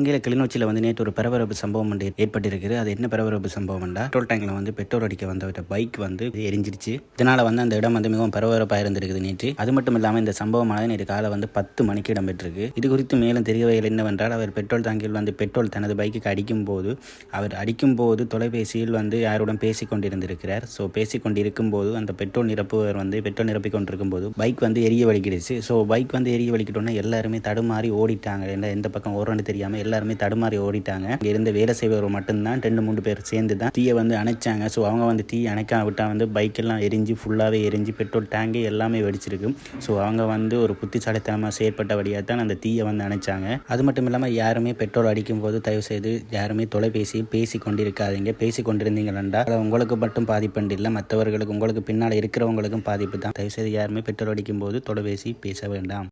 இலங்கையில் கிளிநொச்சியில் வந்து நேற்று ஒரு பரபரப்பு சம்பவம் வந்து ஏற்பட்டிருக்குது. அது என்ன பரபரப்பு சம்பவம்னா, பெட்ரோல் டேங்கில் வந்து பெட்ரோல் அடிக்க வந்த பைக் வந்து எரிஞ்சிருச்சு. இதனால் வந்து அந்த இடம் வந்து மிகவும் பரபரப்பாக இருந்திருக்குது நேற்று. அது மட்டும் இல்லாமல் இந்த சம்பவமானது நேற்று காலை வந்து 10 மணிக்கு இடம்பெற்றிருக்கு. இது குறித்து மேலும் தெரியவையில் என்னவென்றால், அவர் பெட்ரோல் டேங்கில் வந்து பெட்ரோல் தனது பைக்குக்கு அடிக்கும்போது தொலைபேசியில் வந்து யாருடன் பேசிக் கொண்டிருந்திருக்கிறார். ஸோ பேசிக் கொண்டிருக்கும் போது அந்த பெட்ரோல் நிரப்புவர் வந்து பெட்ரோல் நிரப்பி கொண்டிருக்கும் போது பைக் வந்து எரிய வலிக்கிடுச்சு. ஸோ பைக் வந்து எரிய வலிக்கிட்டோன்னா எல்லாருமே தடுமாறி ஓடிட்டாங்க. எந்த பக்கம் ஓடுறன்னு தெரியாமல் எல்லாருமே தடுமாறி ஓடிட்டாங்க. இங்கே இருந்த வேலை செய்வர் மட்டும்தான் 2-3 பேர் சேர்ந்து தான் தீயை வந்து அணைச்சாங்க. ஸோ அவங்க வந்து தீ அணைக்காம விட்டால் வந்து பைக்கெல்லாம் ஃபுல்லாகவே எரிஞ்சு பெட்ரோல் டேங்கே எல்லாமே வெடிச்சிருக்கு. ஸோ அவங்க வந்து ஒரு புத்திசாலித்தனமாக செயற்பட்டபடியாக தான் அந்த தீயை வந்து அணைச்சாங்க. அது மட்டும் இல்லாமல் யாருமே பெட்ரோல் அடிக்கும் போது தயவுசெய்து யாருமே தொலைபேசியில் பேசி கொண்டிருக்காதீங்க. பேசி கொண்டிருந்தீங்களா உங்களுக்கு மட்டும் பாதிப்பு இல்லை, மற்றவர்களுக்கு உங்களுக்கு பின்னால் இருக்கிறவங்களுக்கும் பாதிப்பு தான். தயவுசெய்து யாருமே பெட்ரோல் அடிக்கும் போது தொலைபேசி பேச வேண்டாம்.